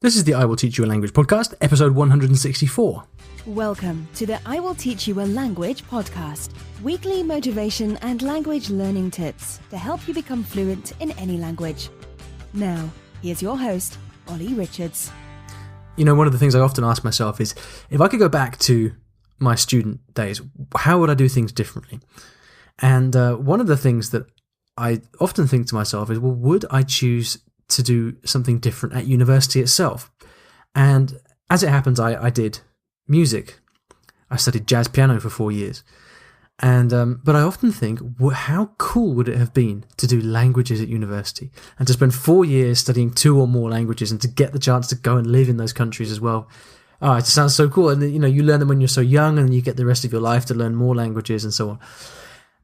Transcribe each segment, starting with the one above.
This is the I Will Teach You a Language podcast, episode 164. Welcome to the I Will Teach You a Language podcast, weekly motivation and language learning tips to help you become fluent in any language. Now, here's your host, Ollie Richards. You know, one of the things I often ask myself is, if I could go back to my student days, how would I do things differently? And one of the things that I often think to myself is, well, would I choose to do something different at university itself? And as it happens, I did music. I studied jazz piano for 4 years. And but I often think, how cool would it have been to do languages at university and to spend 4 years studying 2 or more languages and to get the chance to go and live in those countries as well? Oh, it just sounds so cool. And, you know, you learn them when you're so young and you get the rest of your life to learn more languages and so on.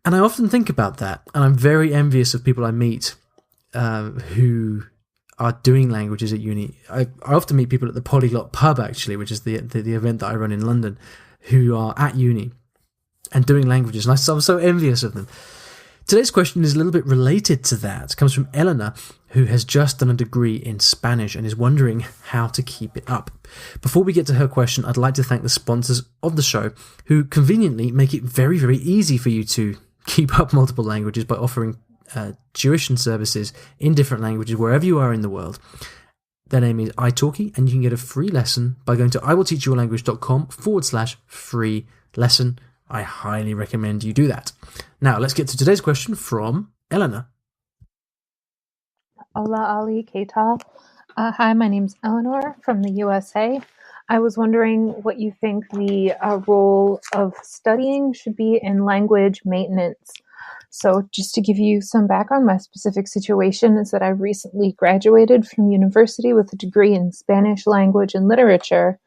And I often think about that. And I'm very envious of people I meet who are doing languages at uni. I often meet people at the Polyglot Pub, actually, which is the event that I run in London, who are at uni and doing languages, and I'm so envious of them. Today's question is a little bit related to that. It comes from Eleanor, who has just done a degree in Spanish and is wondering how to keep it up. Before we get to her question, I'd like to thank the sponsors of the show, who conveniently make it very, very easy for you to keep up multiple languages by offering tuition services in different languages wherever you are in the world. Their name is iTalki, and you can get a free lesson by going to iwillteachyoualanguage.com/free lesson. I highly recommend you do that. Now, let's get to today's question from Eleanor. Hola, Ali, ¿qué tal? Hi, my name's Eleanor from the USA. I was wondering what you think the role of studying should be in language maintenance. So just to give you some background, my specific situation is that I recently graduated from university with a degree in Spanish language and literature,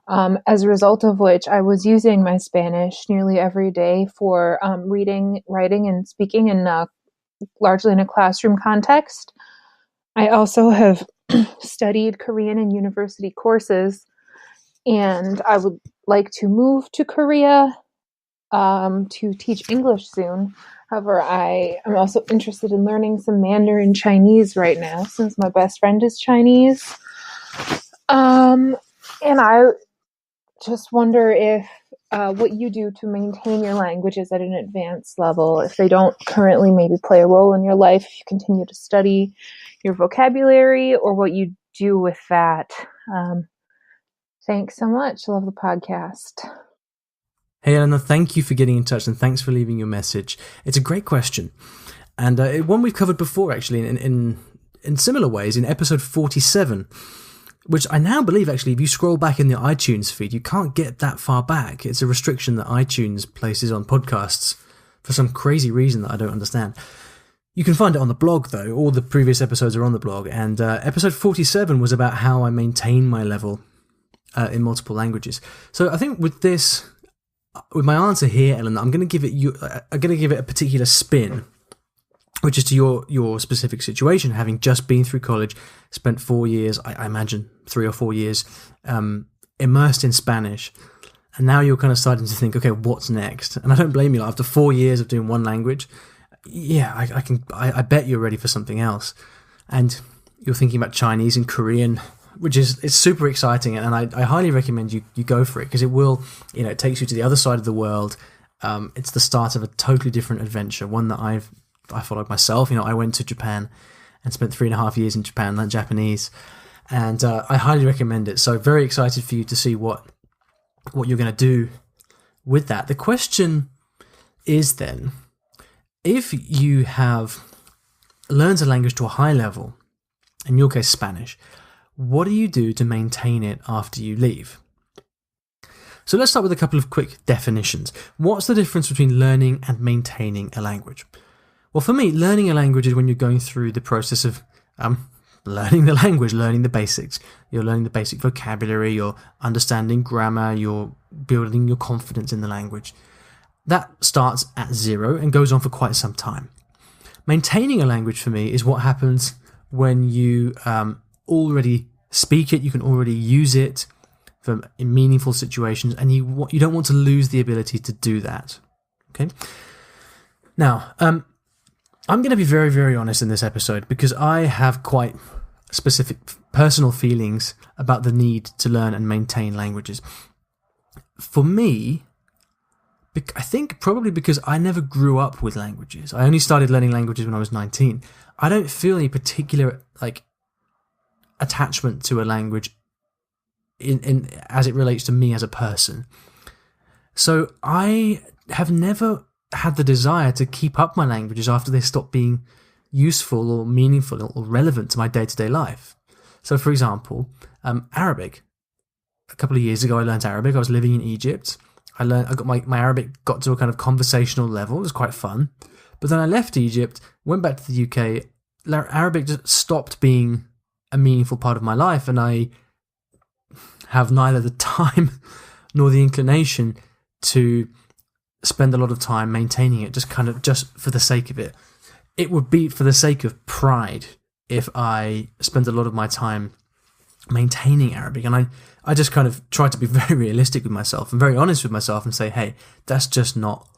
as a result of which I was using my Spanish nearly every day for reading, writing, and speaking in largely in a classroom context. I also have studied Korean in university courses, and I would like to move to Korea to teach English soon. However, I am also interested in learning some Mandarin Chinese right now, since my best friend is Chinese. And I just wonder if what you do to maintain your languages at an advanced level, if they don't currently maybe play a role in your life, if you continue to study your vocabulary, or what you do with that. Thanks so much. Love the podcast. Hey, Eleanor, thank you for getting in touch and thanks for leaving your message. It's a great question, and one we've covered before, actually, in similar ways, in episode 47, which I now believe, actually, if you scroll back in the iTunes feed, you can't get that far back. It's a restriction that iTunes places on podcasts for some crazy reason that I don't understand. You can find it on the blog, though. All the previous episodes are on the blog, and episode 47 was about how I maintain my level in multiple languages. So I think with my answer here, Ellen, I'm going to give it a particular spin, which is to your specific situation, having just been through college, spent 4 years, I imagine 3 or 4 years, immersed in Spanish, and now you're kind of starting to think, okay, what's next? And I don't blame you. Like, after 4 years of doing one language, yeah, I bet you're ready for something else, and you're thinking about Chinese and Korean, which it's super exciting, and I highly recommend you go for it, because it will, it takes you to the other side of the world. It's the start of a totally different adventure, one that I followed myself. I went to Japan and spent 3.5 years in Japan, learned Japanese, and I highly recommend it. So very excited for you to see what you're going to do with that. The question is then, if you have learned a language to a high level, in your case Spanish, what do you do to maintain it after you leave? So let's start with a couple of quick definitions. What's the difference between learning and maintaining a language? Well, for me, learning a language is when you're going through the process of learning the language, learning the basics. You're learning the basic vocabulary, you're understanding grammar, you're building your confidence in the language. That starts at 0 and goes on for quite some time. Maintaining a language for me is what happens when you already speak it, you can already use it in meaningful situations, and you don't want to lose the ability to do that. Okay. Now, I'm going to be very, very honest in this episode, because I have quite specific personal feelings about the need to learn and maintain languages. For me, I think probably because I never grew up with languages. I only started learning languages when I was 19. I don't feel any particular attachment to a language in as it relates to me as a person. So I have never had the desire to keep up my languages after they stop being useful or meaningful or relevant to my day-to-day life. So, for example, Arabic. A couple of years ago, I learned Arabic. I was living in Egypt. I got my Arabic got to a kind of conversational level. It was quite fun. But then I left Egypt, went back to the UK. Arabic just stopped being a meaningful part of my life, and I have neither the time nor the inclination to spend a lot of time maintaining it, just for the sake of it. It would be for the sake of pride if I spent a lot of my time maintaining Arabic. And I just kind of try to be very realistic with myself and very honest with myself and say, hey, that's just not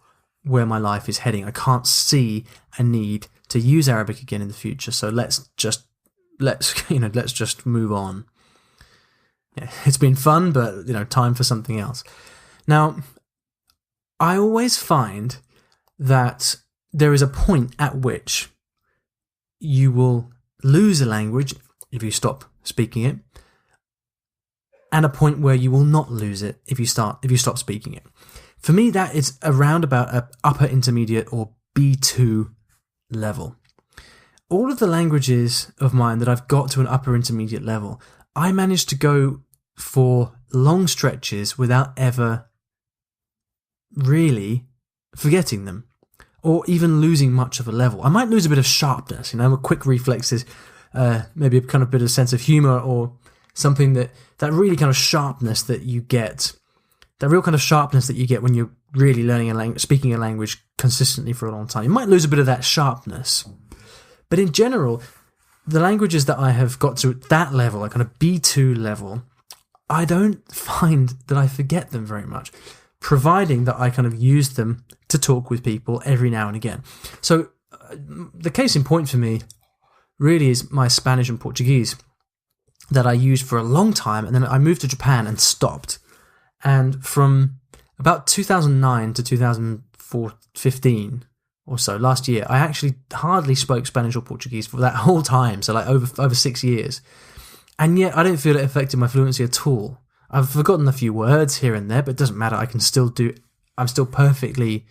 where my life is heading. I can't see a need to use Arabic again in the future. So let's just move on. Yeah, it's been fun, but time for something else. Now, I always find that there is a point at which you will lose a language if you stop speaking it, and a point where you will not lose it if you stop speaking it. For me, that is around about an upper intermediate or B2 level. All of the languages of mine that I've got to an upper intermediate level, I managed to go for long stretches without ever really forgetting them, or even losing much of a level. I might lose a bit of sharpness, a quick reflexes, maybe a kind of bit of sense of humor, or something that really kind of sharpness that you get, that real kind of sharpness that you get when you're really learning speaking a language consistently for a long time. You might lose a bit of that sharpness. But in general, the languages that I have got to that level, a kind of B2 level, I don't find that I forget them very much, providing that I kind of use them to talk with people every now and again. So the case in point for me really is my Spanish and Portuguese that I used for a long time, and then I moved to Japan and stopped. And from about 2009 to 2015 or so, last year, I actually hardly spoke Spanish or Portuguese for that whole time, so over 6 years. And yet I don't feel it affected my fluency at all. I've forgotten a few words here and there, but it doesn't matter. I'm still perfectly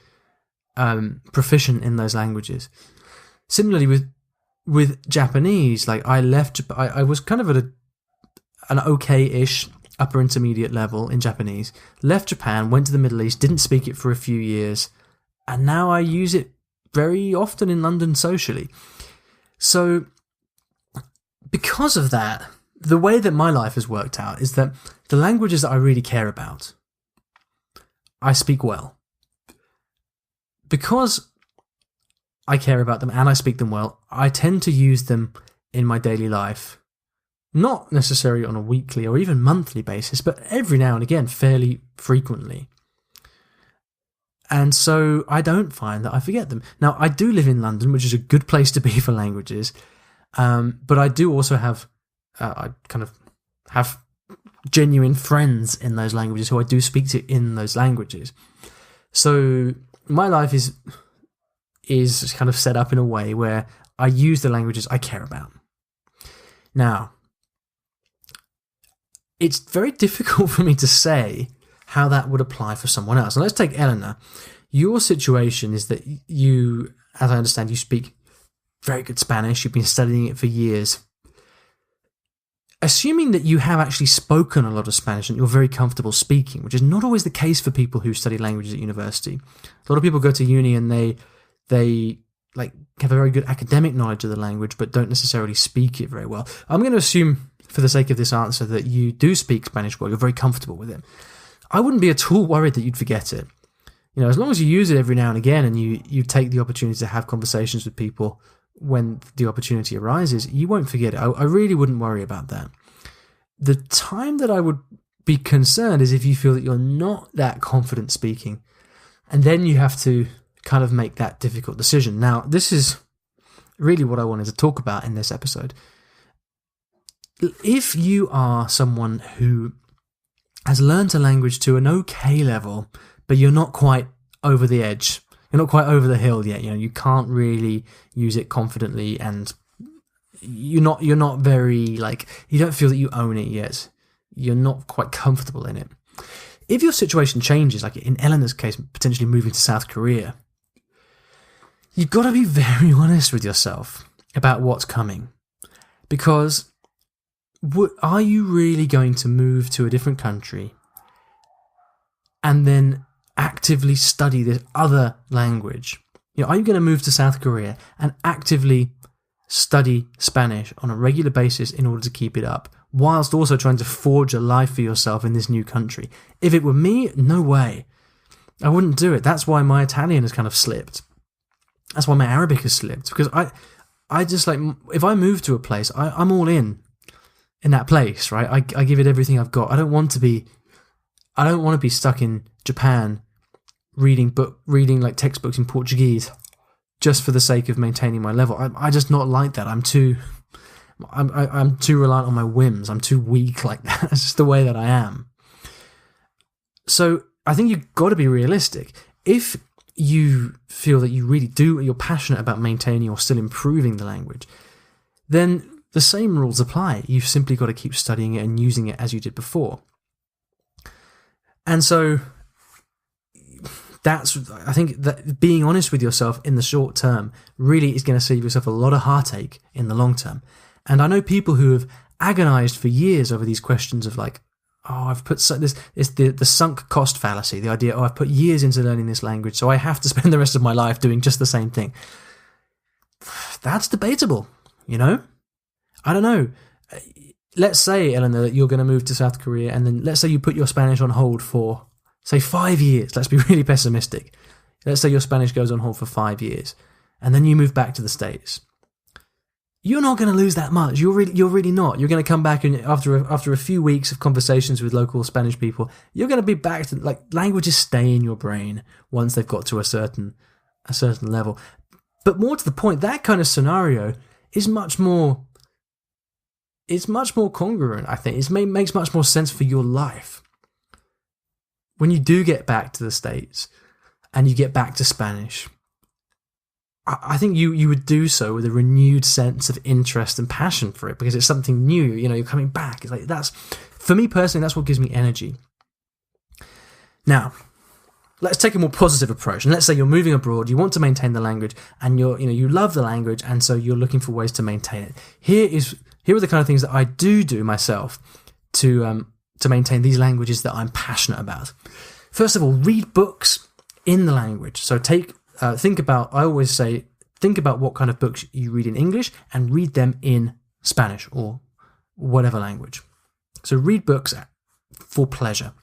proficient in those languages. Similarly with Japanese, I was kind of at an okay-ish upper intermediate level in Japanese, left Japan, went to the Middle East, didn't speak it for a few years, and now I use it very often in London socially. So because of that, the way that my life has worked out is that the languages that I really care about, I speak well. Because I care about them and I speak them well, I tend to use them in my daily life, not necessarily on a weekly or even monthly basis, but every now and again, fairly frequently. And so I don't find that I forget them. Now, I do live in London, which is a good place to be for languages, but I do also have I kind of have genuine friends in those languages who I do speak to in those languages. So my life is kind of set up in a way where I use the languages I care about. Now, it's very difficult for me to say how that would apply for someone else. And let's take Eleanor. Your situation is that you, as I understand, you speak very good Spanish. You've been studying it for years. Assuming that you have actually spoken a lot of Spanish and you're very comfortable speaking, which is not always the case for people who study languages at university. A lot of people go to uni and they have a very good academic knowledge of the language, but don't necessarily speak it very well. I'm going to assume, for the sake of this answer, that you do speak Spanish well. You're very comfortable with it. I wouldn't be at all worried that you'd forget it. As long as you use it every now and again and you take the opportunity to have conversations with people when the opportunity arises, you won't forget it. I really wouldn't worry about that. The time that I would be concerned is if you feel that you're not that confident speaking, and then you have to kind of make that difficult decision. Now, this is really what I wanted to talk about in this episode. if you are someone who has learned a language to an okay level, but you're not quite over the edge, you're not quite over the hill yet, you can't really use it confidently, and you're not very, you don't feel that you own it yet. You're not quite comfortable in it. If your situation changes, like in Eleanor's case, potentially moving to South Korea, you've got to be very honest with yourself about what's coming. Because are you really going to move to a different country and then actively study this other language? Are you going to move to South Korea and actively study Spanish on a regular basis in order to keep it up, whilst also trying to forge a life for yourself in this new country? If it were me, no way. I wouldn't do it. That's why my Italian has kind of slipped. That's why my Arabic has slipped. Because I just if I move to a place, I'm all in that place, right? I give it everything I've got. I don't want to be stuck in Japan reading textbooks in Portuguese just for the sake of maintaining my level. I just not like that. I'm too reliant on my whims. I'm too weak like that. It's just the way that I am. So I think you've got to be realistic. If you feel that you're passionate about maintaining or still improving the language, then the same rules apply. You've simply got to keep studying it and using it as you did before. And so I think that being honest with yourself in the short term really is going to save yourself a lot of heartache in the long term. And I know people who have agonized for years over these questions of I've put this, it's the sunk cost fallacy, the idea, I've put years into learning this language, so I have to spend the rest of my life doing just the same thing. That's debatable, I don't know. Let's say, Eleanor, that you're going to move to South Korea, and then let's say you put your Spanish on hold for, say, 5 years. Let's be really pessimistic. Let's say your Spanish goes on hold for 5 years, and then you move back to the States. You're not going to lose that much. You're really not. You're going to come back, and after a few weeks of conversations with local Spanish people, you're going to be back to languages stay in your brain once they've got to a certain level. But more to the point, that kind of scenario is much more. It's much more congruent, I think. It makes much more sense for your life. When you do get back to the States and you get back to Spanish, I think you would do so with a renewed sense of interest and passion for it, because it's something new. You're coming back. It's that's, for me personally, that's what gives me energy. Now, let's take a more positive approach, and let's say you're moving abroad, you want to maintain the language, and you love the language, and so you're looking for ways to maintain it. Here are the kind of things that I do myself to maintain these languages that I'm passionate about. First of all, read books in the language. So think about what kind of books you read in English and read them in Spanish or whatever language. So read books for pleasure.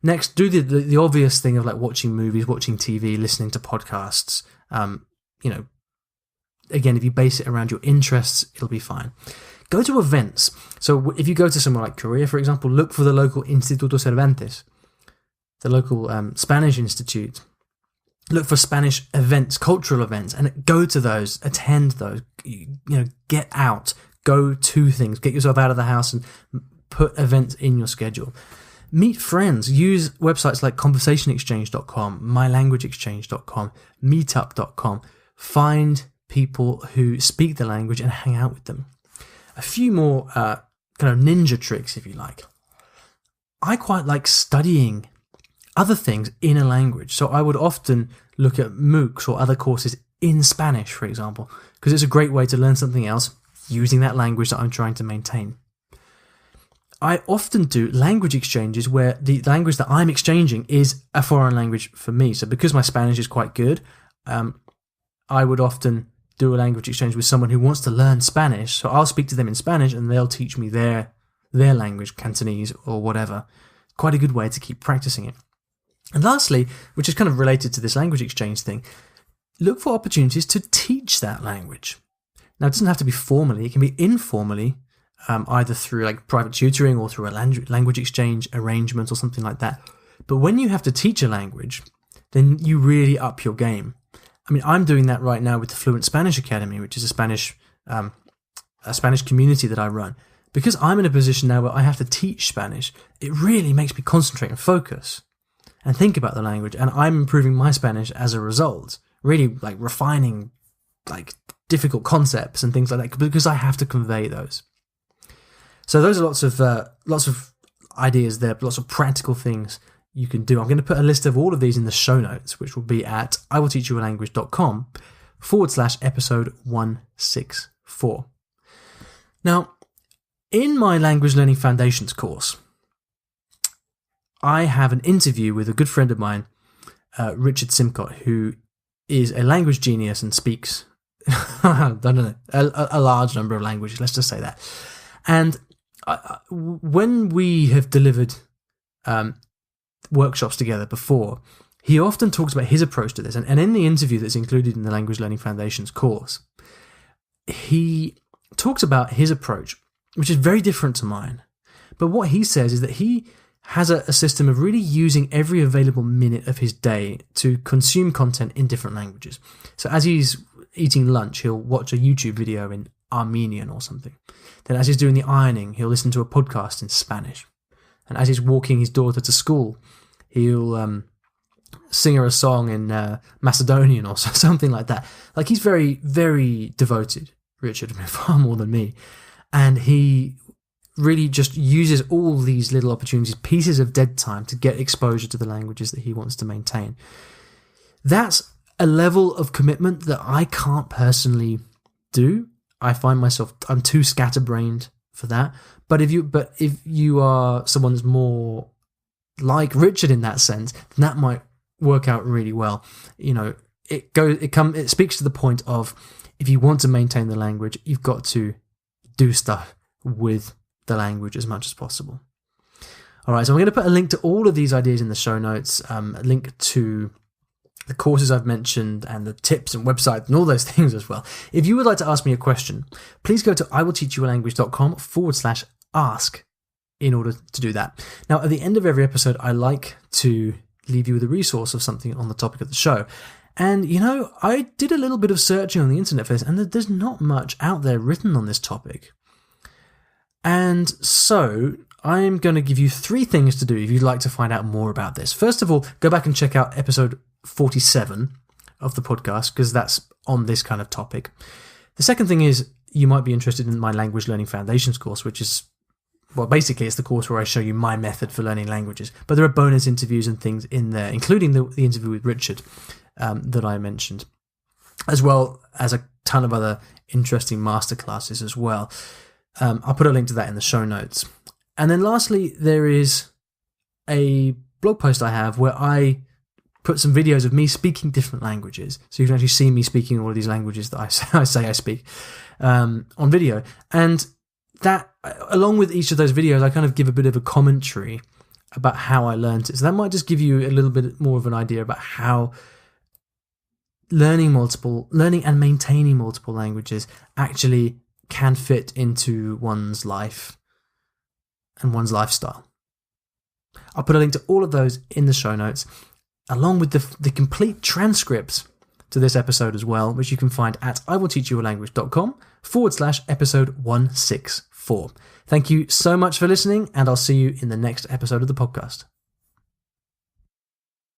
Next, do the obvious thing of watching movies, watching TV, listening to podcasts. Again, if you base it around your interests, it'll be fine. Go to events. So if you go to somewhere like Korea, for example, look for the local Instituto Cervantes, the local Spanish Institute. Look for Spanish events, cultural events, and go to those, attend those, get out, go to things, get yourself out of the house and put events in your schedule. Meet friends, use websites like conversationexchange.com, mylanguageexchange.com, meetup.com. Find people who speak the language and hang out with them. A few more kind of ninja tricks, if you like. I quite like studying other things in a language. So I would often look at MOOCs or other courses in Spanish, for example, because it's a great way to learn something else using that language that I'm trying to maintain. I often do language exchanges where the language that I'm exchanging is a foreign language for me. So because my Spanish is quite good, I would often do a language exchange with someone who wants to learn Spanish. So I'll speak to them in Spanish and they'll teach me their language, Cantonese or whatever. Quite a good way to keep practicing it. And lastly, which is kind of related to this language exchange thing, look for opportunities to teach that language. Now, it doesn't have to be formally. It can be informally, either through private tutoring or through a language exchange arrangement or something like that. But when you have to teach a language, then you really up your game. I mean, I'm doing that right now with the Fluent Spanish Academy, which is a Spanish community that I run. because I'm in a position now where I have to teach Spanish, it really makes me concentrate and focus and think about the language, and I'm improving my Spanish as a result, really like refining like difficult concepts and things like that, because I have to convey those. So those are lots of ideas there, lots of practical things you can do. I'm going to put a list of all of these in the show notes, which will be at iwillteachyoualanguage.com/episode 164. Now, in my Language Learning Foundations course, I have an interview with a good friend of mine, Richard Simcott, who is a language genius and speaks I don't know, a large number of languages, let's just say that. And when we have delivered workshops together before, he often talks about his approach to this. And in the interview that's included in the Language Learning Foundations course, he talks about his approach, which is very different to mine. But what he says is that he has a system of really using every available minute of his day to consume content in different languages. So as he's eating lunch, he'll watch a YouTube video in Armenian or something. Then as he's doing the ironing, he'll listen to a podcast in Spanish. And as he's walking his daughter to school, he'll sing her a song in Macedonian or something like that. Like, he's very, very devoted, Richard, far more than me. And he really just uses all these little opportunities, pieces of dead time, to get exposure to the languages that he wants to maintain. That's a level of commitment that I can't personally do. I find myself, I'm too scatterbrained for that. But if you are someone that's more like Richard in that sense, then that might work out really well. You know, it speaks to the point of, if you want to maintain the language, you've got to do stuff with the language as much as possible. All right, so I'm going to put a link to all of these ideas in the show notes, a link to the courses I've mentioned and the tips and websites and all those things as well. If you would like to ask me a question, please go to iwillteachyoualanguage.com/ask in order to do that. Now, at the end of every episode, I like to leave you with a resource of something on the topic of the show. And, you know, I did a little bit of searching on the internet for this, and there's not much out there written on this topic. And so I'm going to give you 3 things to do if you'd like to find out more about this. First of all, go back and check out episode 47 of the podcast, because that's on this kind of topic. The second thing is, you might be interested in my Language Learning Foundations course, which is, well, basically it's the course where I show you my method for learning languages. But there are bonus interviews and things in there, including the interview with Richard that I mentioned, as well as a ton of other interesting masterclasses as well. I'll put a link to that in the show notes. And then lastly, there is a blog post I have where I put some videos of me speaking different languages. So you can actually see me speaking all of these languages that I say I speak on video. And that, along with each of those videos, I kind of give a bit of a commentary about how I learned it. So that might just give you a little bit more of an idea about how learning and maintaining multiple languages actually can fit into one's life and one's lifestyle. I'll put a link to all of those in the show notes, along with the complete transcripts to this episode as well, which you can find at iwillteachyoualanguage.com/episode 164. Thank you so much for listening, and I'll see you in the next episode of the podcast.